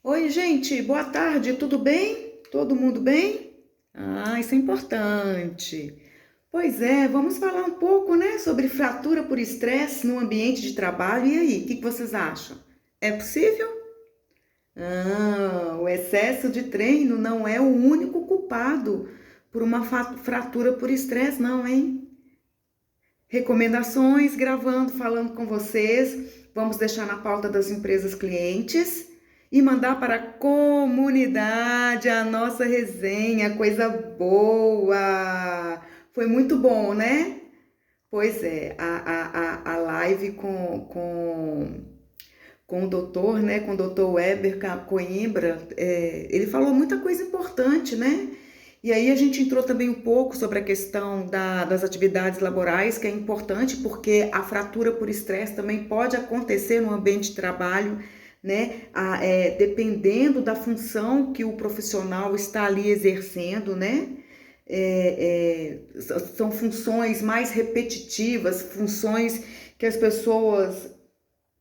Oi, gente, boa tarde, tudo bem? Todo mundo bem? Isso é importante. Pois é, vamos falar um pouco, né, sobre fratura por estresse no ambiente de trabalho. E aí, o que vocês acham? É possível? O excesso de treino não é o único culpado por uma fratura por estresse, não, hein? Recomendações, gravando, falando com vocês. Vamos deixar na pauta das empresas clientes e mandar para a comunidade a nossa resenha, coisa boa. Foi muito bom, né? Pois é, a live com o doutor, né? Com o doutor Weber Coimbra, ele falou muita coisa importante, né? E aí a gente entrou também um pouco sobre a questão das atividades laborais, que é importante porque a fratura por estresse também pode acontecer no ambiente de trabalho, né? Dependendo da função que o profissional está ali exercendo, né? São funções mais repetitivas, funções que as pessoas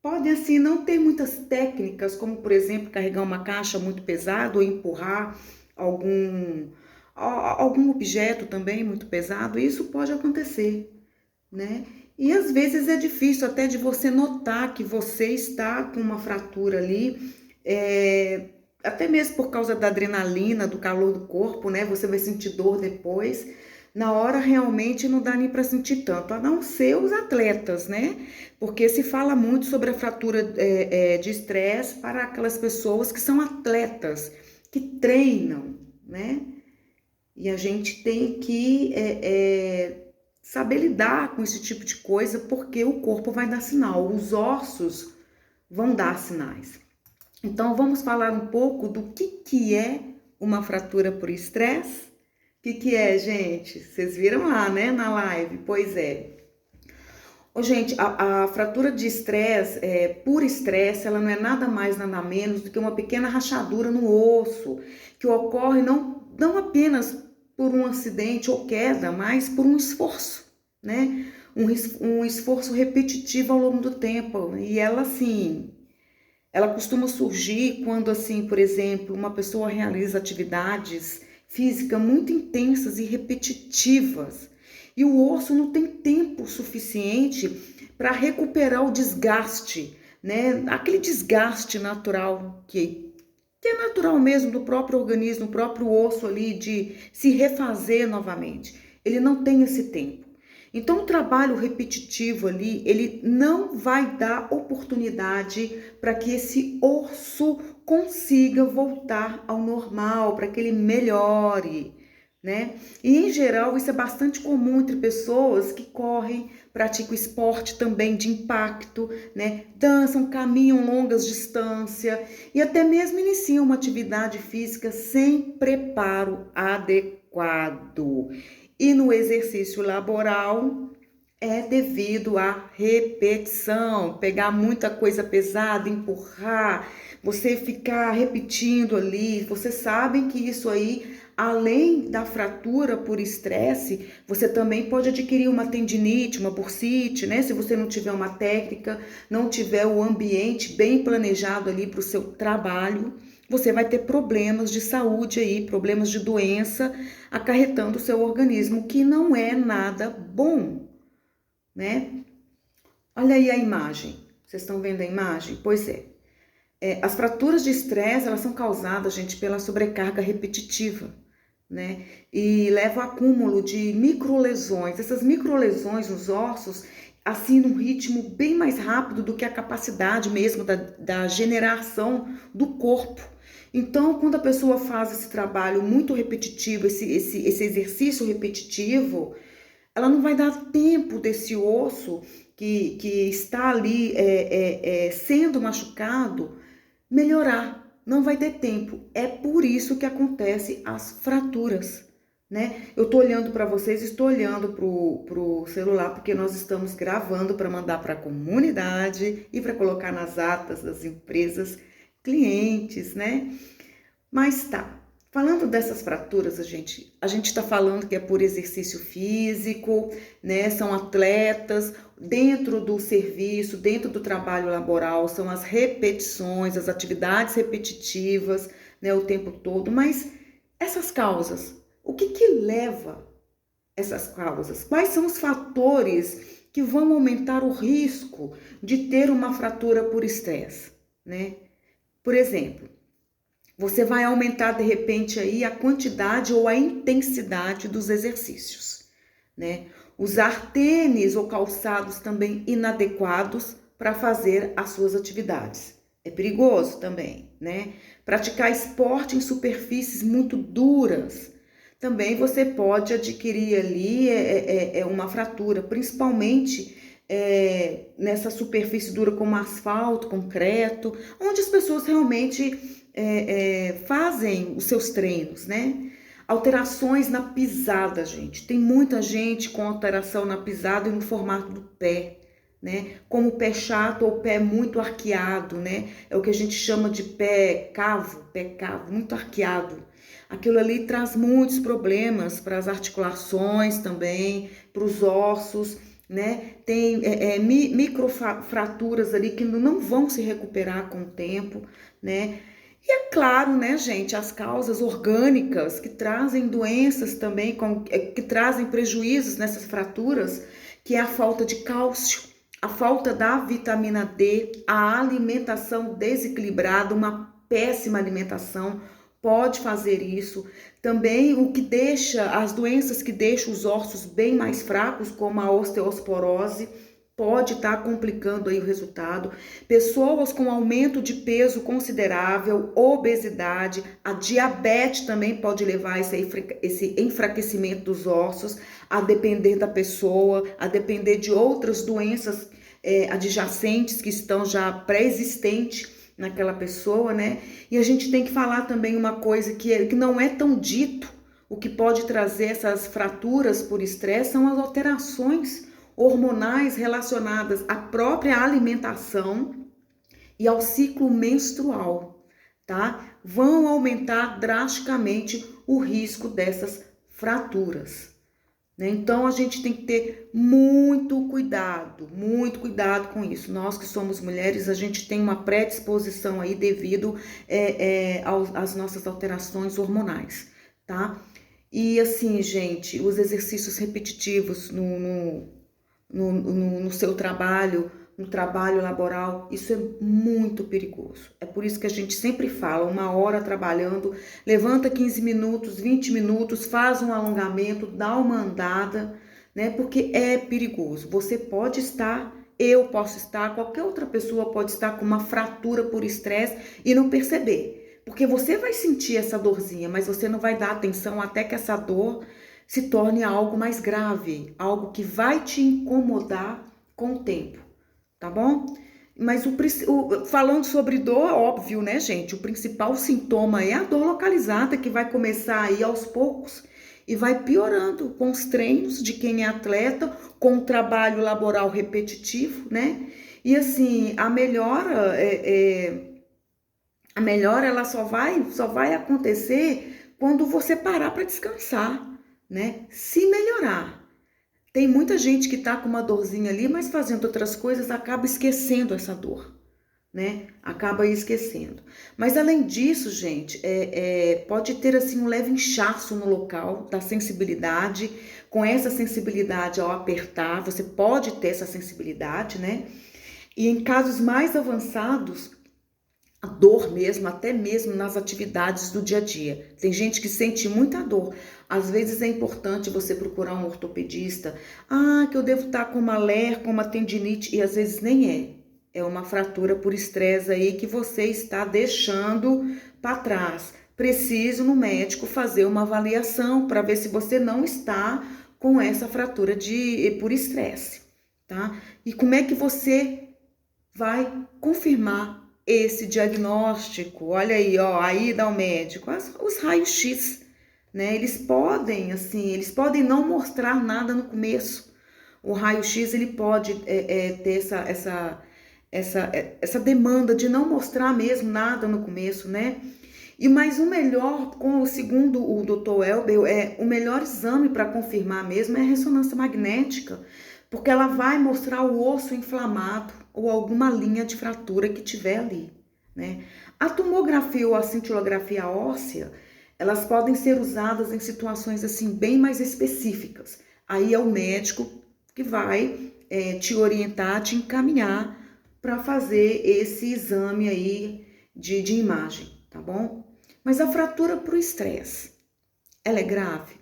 podem assim não ter muitas técnicas, como por exemplo carregar uma caixa muito pesada ou empurrar algum algum objeto também muito pesado. Isso pode acontecer, né? E às vezes é difícil até de você notar que você está com uma fratura ali, até mesmo por causa da adrenalina, do calor do corpo, né? Você vai sentir dor depois. Na hora realmente não dá nem para sentir tanto, a não ser os atletas, né? Porque se fala muito sobre a fratura de estresse para aquelas pessoas que são atletas, que treinam, né? E a gente tem que saber lidar com esse tipo de coisa, porque o corpo vai dar sinal, os ossos vão dar sinais. Então vamos falar um pouco do que é uma fratura por estresse. O que é, gente? Vocês viram lá, né, na live? Pois é. Ô, gente, a fratura de estresse, por estresse, ela não é nada mais, nada menos do que uma pequena rachadura no osso, que ocorre não apenas por um acidente ou queda, mas por um esforço, né? Um esforço repetitivo ao longo do tempo. E ela, assim, ela costuma surgir quando, assim, por exemplo, uma pessoa realiza atividades físicas muito intensas e repetitivas. E o osso não tem tempo suficiente para recuperar o desgaste, né? Aquele desgaste natural que é natural mesmo do próprio organismo, do próprio osso ali, de se refazer novamente. Ele não tem esse tempo. Então, o trabalho repetitivo ali, ele não vai dar oportunidade para que esse osso consiga voltar ao normal, para que ele melhore, né? E em geral, isso é bastante comum entre pessoas que correm, praticam esporte também de impacto, né? Dançam, caminham longas distâncias e até mesmo iniciam uma atividade física sem preparo adequado. E no exercício laboral é devido à repetição, pegar muita coisa pesada, empurrar, você ficar repetindo ali. Vocês sabem que isso aí, além da fratura por estresse, você também pode adquirir uma tendinite, uma bursite, né? Se você não tiver uma técnica, não tiver o ambiente bem planejado ali para o seu trabalho, você vai ter problemas de saúde aí, problemas de doença acarretando o seu organismo, que não é nada bom, né? Olha aí a imagem. Vocês estão vendo a imagem? Pois é. As fraturas de estresse, elas são causadas, gente, pela sobrecarga repetitiva, né? E leva ao acúmulo de microlesões. Essas microlesões nos ossos, assim, num ritmo bem mais rápido do que a capacidade mesmo da generação do corpo. Então, quando a pessoa faz esse trabalho muito repetitivo, esse exercício repetitivo, ela não vai dar tempo desse osso que está ali sendo machucado melhorar. Não vai ter tempo. É por isso que acontece as fraturas, né? Eu tô olhando para vocês, estou olhando pro celular porque nós estamos gravando para mandar para a comunidade e para colocar nas atas das empresas clientes, né? Mas tá. Falando dessas fraturas, a gente está falando que é por exercício físico, né? São atletas, dentro do serviço, dentro do trabalho laboral, são as repetições, as atividades repetitivas, né? O tempo todo. Mas essas causas, o que que leva essas causas? Quais são os fatores que vão aumentar o risco de ter uma fratura por estresse, né? Por exemplo, você vai aumentar de repente aí a quantidade ou a intensidade dos exercícios, né? Usar tênis ou calçados também inadequados para fazer as suas atividades. É perigoso também, né? Praticar esporte em superfícies muito duras. Também você pode adquirir ali uma fratura, principalmente nessa superfície dura como asfalto, concreto, onde as pessoas realmente fazem os seus treinos, né? Alterações na pisada, gente. Tem muita gente com alteração na pisada e no formato do pé, né? Como pé chato ou pé muito arqueado, né? É o que a gente chama de pé cavo, muito arqueado. Aquilo ali traz muitos problemas para as articulações também, para os ossos, né? Tem microfraturas ali que não vão se recuperar com o tempo, né? E é claro, né, gente, as causas orgânicas que trazem doenças também, que trazem prejuízos nessas fraturas, que é a falta de cálcio, a falta da vitamina D, a alimentação desequilibrada, uma péssima alimentação pode fazer isso. Também o que deixa, as doenças que deixam os ossos bem mais fracos, como a osteoporose, pode estar complicando aí o resultado. Pessoas com aumento de peso considerável, obesidade, a diabetes também pode levar a esse enfraquecimento dos ossos, a depender da pessoa, a depender de outras doenças adjacentes que estão já pré-existentes naquela pessoa, né? E a gente tem que falar também uma coisa que não é tão dito, o que pode trazer essas fraturas por estresse são as alterações hormonais relacionadas à própria alimentação e ao ciclo menstrual, tá? Vão aumentar drasticamente o risco dessas fraturas, né? Então a gente tem que ter muito cuidado com isso. Nós que somos mulheres, a gente tem uma predisposição aí devido às nossas alterações hormonais, tá? E assim, gente, os exercícios repetitivos no seu trabalho, no trabalho laboral, isso é muito perigoso. É por isso que a gente sempre fala, 1 hora trabalhando, levanta 15 minutos, 20 minutos, faz um alongamento, dá uma andada, né? Porque é perigoso. Você pode estar, eu posso estar, qualquer outra pessoa pode estar com uma fratura por estresse e não perceber. Porque você vai sentir essa dorzinha, mas você não vai dar atenção até que essa dor se torne algo mais grave, algo que vai te incomodar com o tempo, tá bom? Mas falando sobre dor, óbvio, né, gente? O principal sintoma é a dor localizada, que vai começar aí aos poucos e vai piorando com os treinos de quem é atleta, com o trabalho laboral repetitivo, né? E assim, a melhora ela só vai acontecer quando você parar para descansar, né? Se melhorar. Tem muita gente que tá com uma dorzinha ali, mas fazendo outras coisas acaba esquecendo essa dor, né? Acaba esquecendo. Mas além disso, gente, pode ter assim um leve inchaço no local da sensibilidade. Com essa sensibilidade ao apertar, você pode ter essa sensibilidade, né? E em casos mais avançados, a dor mesmo, até mesmo nas atividades do dia a dia. Tem gente que sente muita dor. Às vezes é importante você procurar um ortopedista. Ah, que eu devo estar com uma LER, com uma tendinite, e às vezes nem é. É uma fratura por estresse aí que você está deixando para trás. Preciso no médico fazer uma avaliação para ver se você não está com essa fratura por estresse, tá? E como é que você vai confirmar esse diagnóstico? Olha aí, ó, aí dá o médico, os raios-x, né? Eles podem não mostrar nada no começo. O raio-x, ele pode ter essa demanda de não mostrar mesmo nada no começo, né? E mais o melhor, segundo o Dr. Elber, o melhor exame para confirmar mesmo é a ressonância magnética, porque ela vai mostrar o osso inflamado ou alguma linha de fratura que tiver ali, né? A tomografia ou a cintilografia óssea, elas podem ser usadas em situações assim bem mais específicas. Aí é o médico que vai te orientar, te encaminhar para fazer esse exame aí de imagem, tá bom? Mas a fratura por estresse, ela é grave?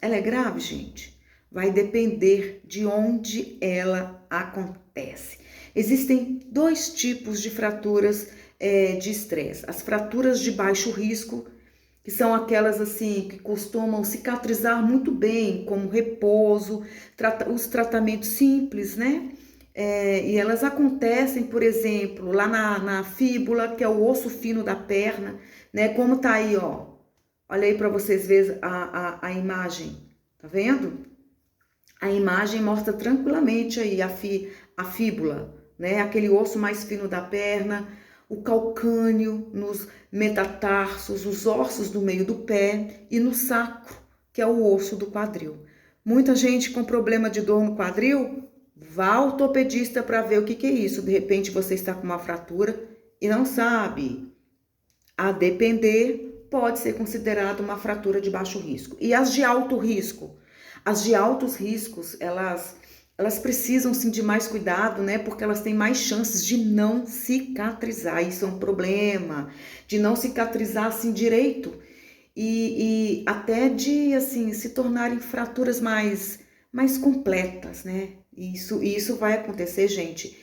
Ela é grave, gente? Vai depender de onde ela acontece. Existem dois tipos de fraturas de estresse. As fraturas de baixo risco, que são aquelas assim que costumam cicatrizar muito bem, como repouso, os tratamentos simples, né? E elas acontecem, por exemplo, lá na fíbula, que é o osso fino da perna, né? Como tá aí, ó. Olha aí para vocês verem a imagem, tá vendo? A imagem mostra tranquilamente aí a fíbula, né? Aquele osso mais fino da perna, o calcâneo nos metatarsos, os ossos do meio do pé e no sacro, que é o osso do quadril. Muita gente com problema de dor no quadril, vá ao ortopedista para ver o que é isso. De repente você está com uma fratura e não sabe. A depender, pode ser considerado uma fratura de baixo risco. E as de alto risco? As de altos riscos, elas precisam sim de mais cuidado, né? Porque elas têm mais chances de não cicatrizar. Isso é um problema, de não cicatrizar assim direito e até de assim se tornarem fraturas mais completas, né? Isso vai acontecer, gente.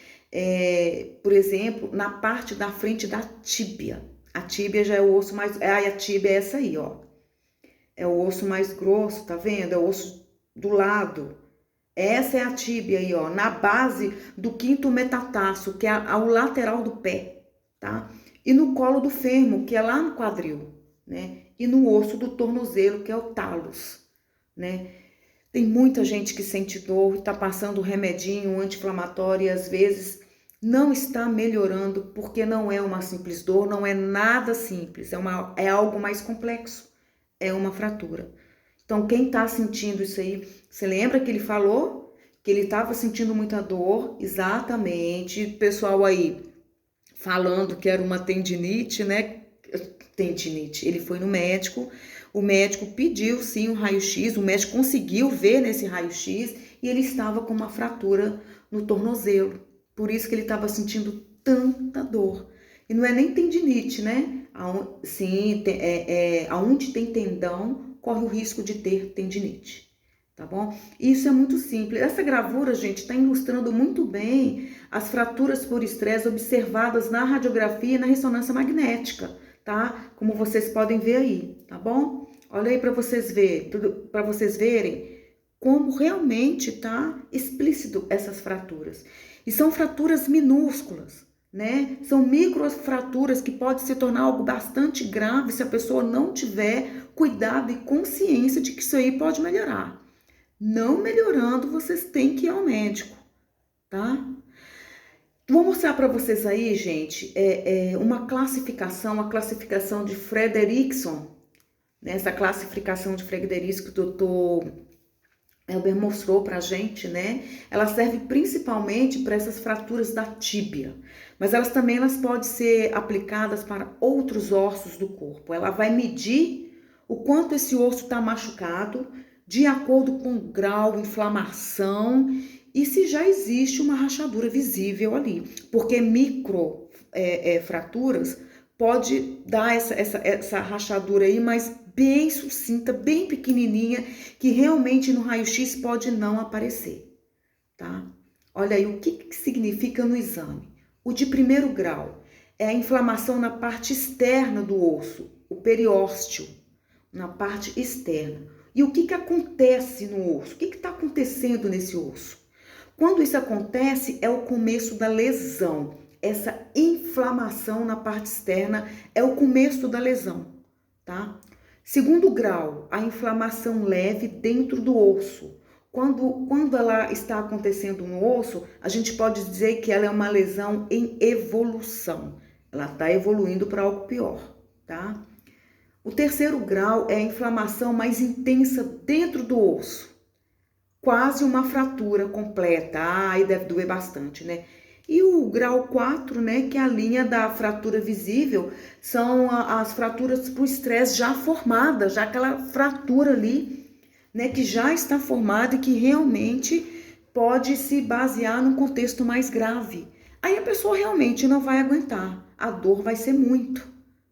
Por exemplo, na parte da frente da tíbia. A tíbia já é o osso mais... a tíbia é essa aí, ó. É o osso mais grosso, tá vendo? É o osso do lado. Essa é a tíbia aí, ó. Na base do quinto metatarso, que é ao lateral do pé, tá? E no colo do fêmur, que é lá no quadril, né? E no osso do tornozelo, que é o talos, né? Tem muita gente que sente dor, tá passando remedinho, um anti-inflamatório e às vezes não está melhorando porque não é uma simples dor, não é nada simples, é algo mais complexo, é uma fratura. Então, quem tá sentindo isso aí, você lembra que ele falou que ele estava sentindo muita dor? Exatamente, pessoal aí falando que era uma tendinite, né? Tendinite, ele foi no médico, o médico pediu sim um raio-x, o médico conseguiu ver nesse raio-x e ele estava com uma fratura no tornozelo. Por isso que ele estava sentindo tanta dor. E não é nem tendinite, né? Sim, aonde tem tendão, corre o risco de ter tendinite, tá bom? Isso é muito simples. Essa gravura, gente, está ilustrando muito bem as fraturas por estresse observadas na radiografia e na ressonância magnética, tá? Como vocês podem ver aí, tá bom? Olha aí para vocês verem como realmente tá explícito essas fraturas. E são fraturas minúsculas, né? São microfraturas que pode se tornar algo bastante grave se a pessoa não tiver cuidado e consciência de que isso aí pode melhorar. Não melhorando, vocês têm que ir ao médico, tá? Vou mostrar para vocês aí, gente, uma classificação, a classificação de Frederickson, né? Essa classificação de Frederickson que o doutor Elber mostrou pra gente, né? Ela serve principalmente para essas fraturas da tíbia, mas elas podem ser aplicadas para outros ossos do corpo. Ela vai medir o quanto esse osso está machucado, de acordo com o grau, inflamação e se já existe uma rachadura visível ali, porque micro fraturas pode dar essa rachadura aí, mas bem sucinta, bem pequenininha, que realmente no raio-x pode não aparecer, tá? Olha aí o que significa no exame. O de primeiro grau é a inflamação na parte externa do osso, o periósteo, na parte externa. E o que acontece no osso? O que está acontecendo nesse osso? Quando isso acontece, é o começo da lesão. Essa inflamação na parte externa é o começo da lesão, tá? Segundo grau, a inflamação leve dentro do osso. Quando ela está acontecendo no osso, a gente pode dizer que ela é uma lesão em evolução. Ela está evoluindo para algo pior, tá? O terceiro grau é a inflamação mais intensa dentro do osso. Quase uma fratura completa. Aí deve doer bastante, né? E o grau 4, né, que é a linha da fratura visível, são as fraturas por estresse já formada, já aquela fratura ali, né, que já está formada e que realmente pode se basear num contexto mais grave. Aí a pessoa realmente não vai aguentar, a dor vai ser muito,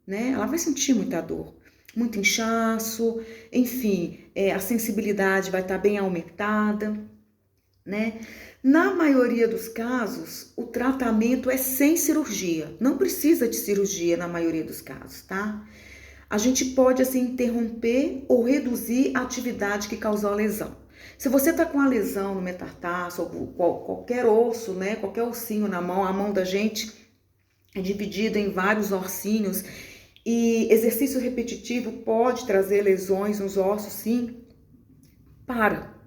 né? Ela vai sentir muita dor, muito inchaço, enfim, a sensibilidade vai estar bem aumentada, né? Na maioria dos casos, o tratamento é sem cirurgia, não precisa de cirurgia na maioria dos casos, tá? A gente pode, assim, interromper ou reduzir a atividade que causou a lesão. Se você tá com a lesão no metatarso ou qualquer osso, né, qualquer ossinho na mão, a mão da gente é dividida em vários ossinhos e exercício repetitivo pode trazer lesões nos ossos, sim, para.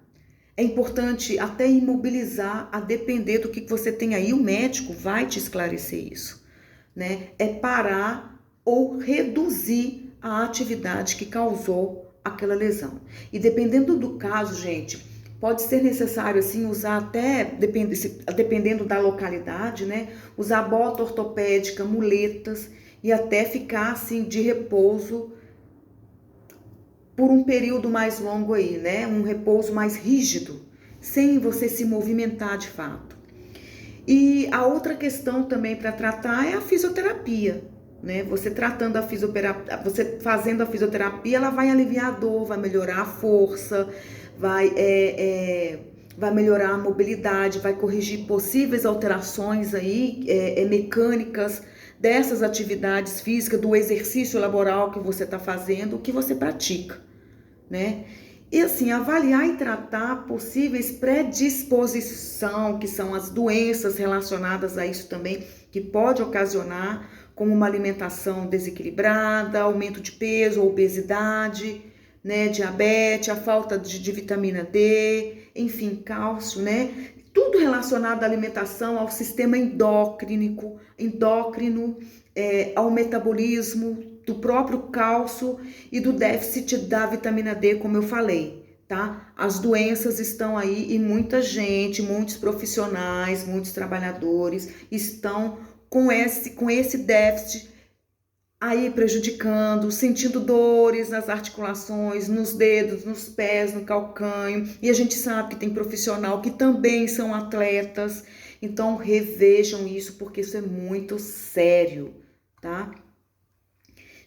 É importante até imobilizar, a depender do que você tem aí, o médico vai te esclarecer isso, né? É parar ou reduzir a atividade que causou aquela lesão. E dependendo do caso, gente, pode ser necessário assim usar até, dependendo da localidade, né? Usar bota ortopédica, muletas e até ficar assim de repouso por um período mais longo aí, né? Um repouso mais rígido, sem você se movimentar de fato. E a outra questão também para tratar é a fisioterapia, né? Você tratando a fisioterapia, você fazendo a fisioterapia, ela vai aliviar a dor, vai melhorar a força, vai melhorar a mobilidade, vai corrigir possíveis alterações aí mecânicas dessas atividades físicas, do exercício laboral que você está fazendo, que você pratica, né? E assim, avaliar e tratar possíveis predisposição, que são as doenças relacionadas a isso também, que pode ocasionar, como uma alimentação desequilibrada, aumento de peso, obesidade, né, diabetes, a falta de vitamina D, enfim, cálcio, né? Tudo relacionado à alimentação, ao sistema endócrino, ao metabolismo, do próprio cálcio e do déficit da vitamina D, como eu falei, tá? As doenças estão aí e muita gente, muitos profissionais, muitos trabalhadores estão com esse déficit aí prejudicando, sentindo dores nas articulações, nos dedos, nos pés, no calcânio. E a gente sabe que tem profissional que também são atletas. Então revejam isso, porque isso é muito sério, tá?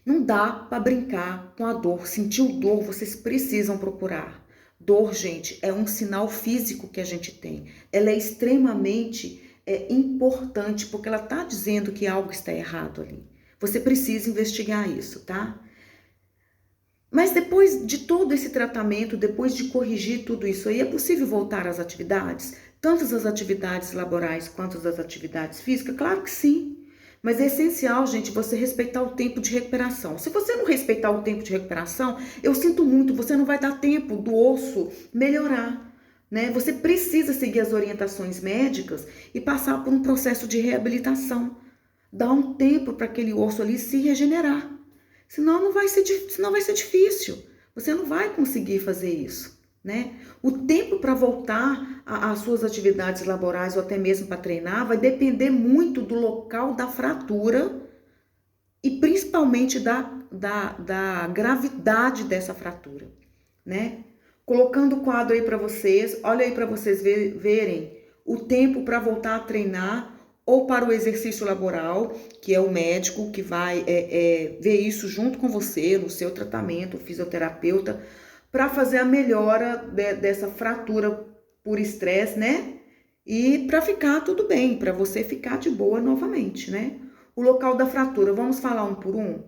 Não dá para brincar com a dor. Sentiu dor, vocês precisam procurar. Dor, gente, é um sinal físico que a gente tem. Ela é extremamente importante, porque ela tá dizendo que algo está errado ali. Você precisa investigar isso, tá? Mas depois de todo esse tratamento, depois de corrigir tudo isso aí, é possível voltar às atividades? Tanto as atividades laborais quanto as atividades físicas? Claro que sim. Mas é essencial, gente, você respeitar o tempo de recuperação. Se você não respeitar o tempo de recuperação, eu sinto muito, você não vai dar tempo do osso melhorar, né? Você precisa seguir as orientações médicas e passar por um processo de reabilitação. Dar um tempo para aquele osso ali se regenerar. Senão senão vai ser difícil. Você não vai conseguir fazer isso, né? O tempo para voltar às suas atividades laborais ou até mesmo para treinar vai depender muito do local da fratura e principalmente da gravidade dessa fratura, né? Colocando o quadro aí para vocês, olha aí para vocês verem o tempo para voltar a treinar ou para o exercício laboral, que é o médico que vai ver isso junto com você no seu tratamento, o fisioterapeuta, para fazer a melhora dessa fratura por estresse, né? E para ficar tudo bem, para você ficar de boa novamente, né? O local da fratura, vamos falar um por um?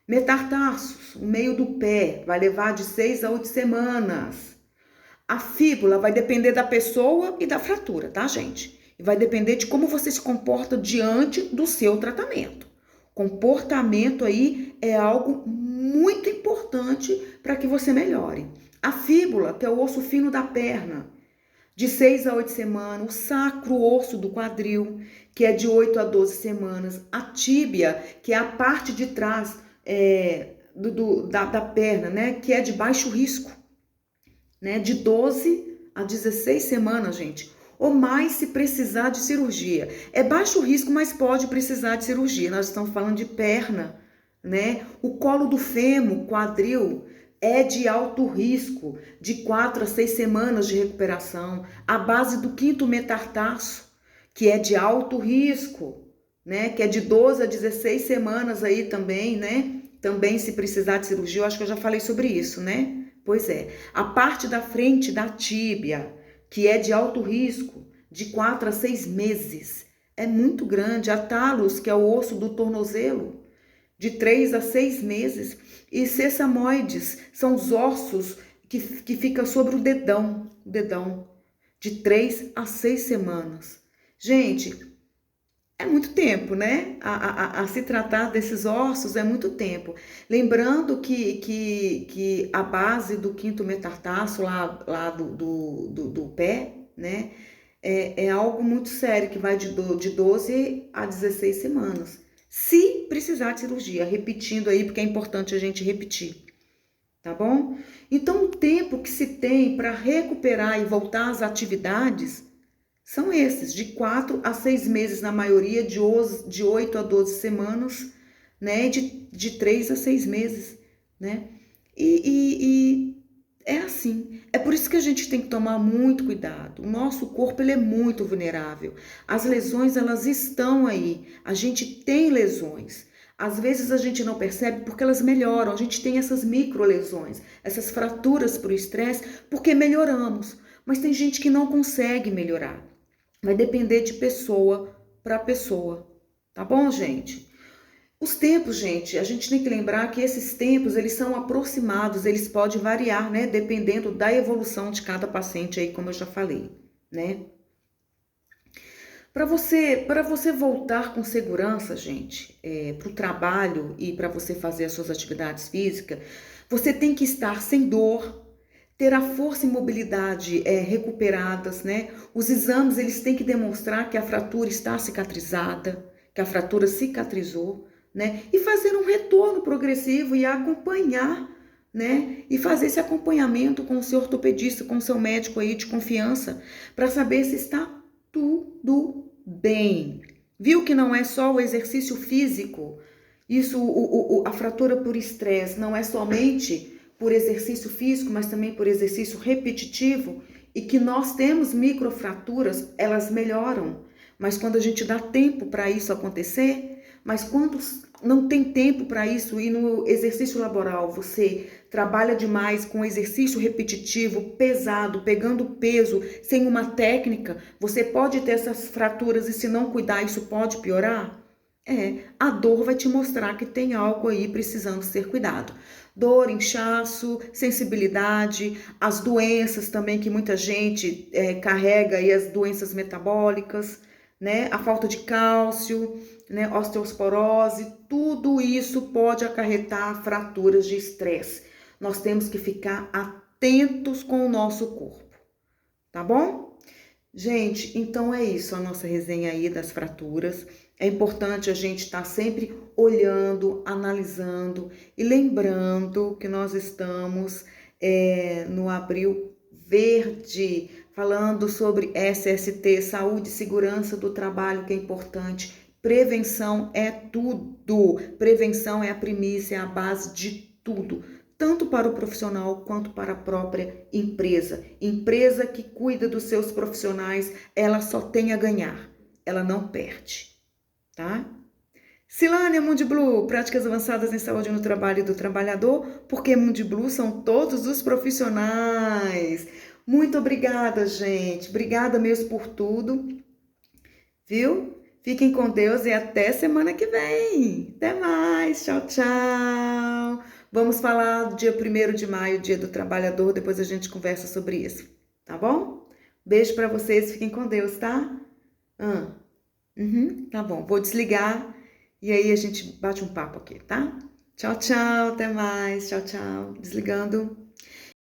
Metatarsos, o meio do pé, vai levar de 6 a 8 semanas. A fíbula vai depender da pessoa e da fratura, tá, gente? E vai depender de como você se comporta diante do seu tratamento. Comportamento aí é algo muito importante para que você melhore. A fíbula, que é o osso fino da perna, de 6 a 8 semanas. O sacro, osso do quadril, que é de 8 a 12 semanas. A tíbia, que é a parte de trás da perna, né? Que é de baixo risco, né? De 12 a 16 semanas, gente. Ou mais se precisar de cirurgia. É baixo risco, mas pode precisar de cirurgia. Nós estamos falando de perna, né? O colo do fêmur, quadril, é de alto risco, de 4 a 6 semanas de recuperação. A base do quinto metatarso, que é de alto risco, né? Que é de 12 a 16 semanas aí também, né? Também se precisar de cirurgia, eu acho que eu já falei sobre isso, né? Pois é. A parte da frente da tíbia, que é de alto risco, de 4 a 6 meses, é muito grande. A talos, que é o osso do tornozelo, de 3 a 6 meses. E sesamoides, são os ossos que ficam sobre o dedão, de 3 a 6 semanas. Gente, é muito tempo, né? A se tratar desses ossos é muito tempo. Lembrando que a base do quinto metatarso, lá do pé, né? É algo muito sério, que vai de 12 a 16 semanas. Se precisar de cirurgia, repetindo aí, porque é importante a gente repetir, tá bom? Então, o tempo que se tem para recuperar e voltar às atividades são esses, de 4 a 6 meses na maioria, de 8 a 12 semanas, né? De 3 a 6 meses, né? E é assim. É por isso que a gente tem que tomar muito cuidado. O nosso corpo, ele é muito vulnerável. As lesões, elas estão aí. A gente tem lesões. Às vezes a gente não percebe porque elas melhoram. A gente tem essas microlesões, essas fraturas por estresse, porque melhoramos. Mas tem gente que não consegue melhorar. Vai depender de pessoa para pessoa, tá bom, gente? Os tempos, gente, a gente tem que lembrar que esses tempos, eles são aproximados, eles podem variar, né? Dependendo da evolução de cada paciente aí, como eu já falei, né? Para você voltar com segurança, gente, para o trabalho e para você fazer as suas atividades físicas, você tem que estar sem dor, ter a força e mobilidade recuperadas, né? Os exames, eles têm que demonstrar que a fratura está cicatrizada, que a fratura cicatrizou, né? E fazer um retorno progressivo e acompanhar, né? E fazer esse acompanhamento com o seu ortopedista, com o seu médico aí de confiança, para saber se está tudo bem. Viu que não é só o exercício físico? Isso, a fratura por estresse não é somente por exercício físico, mas também por exercício repetitivo, e que nós temos microfraturas, elas melhoram. Mas quando a gente dá tempo para isso acontecer, mas quando não tem tempo para isso e no exercício laboral você trabalha demais com exercício repetitivo, pesado, pegando peso, sem uma técnica, você pode ter essas fraturas e se não cuidar isso pode piorar? A dor vai te mostrar que tem algo aí precisando ser cuidado. Dor, inchaço, sensibilidade, as doenças também que muita gente carrega aí, as doenças metabólicas, né? A falta de cálcio, né? Osteoporose, tudo isso pode acarretar fraturas de estresse. Nós temos que ficar atentos com o nosso corpo, tá bom? Gente, então é isso, a nossa resenha aí das fraturas. É importante a gente estar sempre olhando, analisando e lembrando que nós estamos no Abril Verde, falando sobre SST, saúde e segurança do trabalho, que é importante. Prevenção é tudo. Prevenção é a primícia, é a base de tudo, tanto para o profissional quanto para a própria empresa. Empresa que cuida dos seus profissionais, ela só tem a ganhar, ela não perde, tá? Silânia Mundiblu, práticas avançadas em saúde no trabalho e do trabalhador, porque Mundiblu são todos os profissionais. Muito obrigada, gente. Obrigada mesmo por tudo, viu? Fiquem com Deus e até semana que vem. Até mais. Tchau, tchau. Vamos falar do dia 1º de maio, dia do trabalhador. Depois a gente conversa sobre isso, tá bom? Beijo pra vocês. Fiquem com Deus, tá? Tá bom. Vou desligar e aí a gente bate um papo aqui, tá? Tchau, tchau. Até mais. Tchau, tchau. Desligando.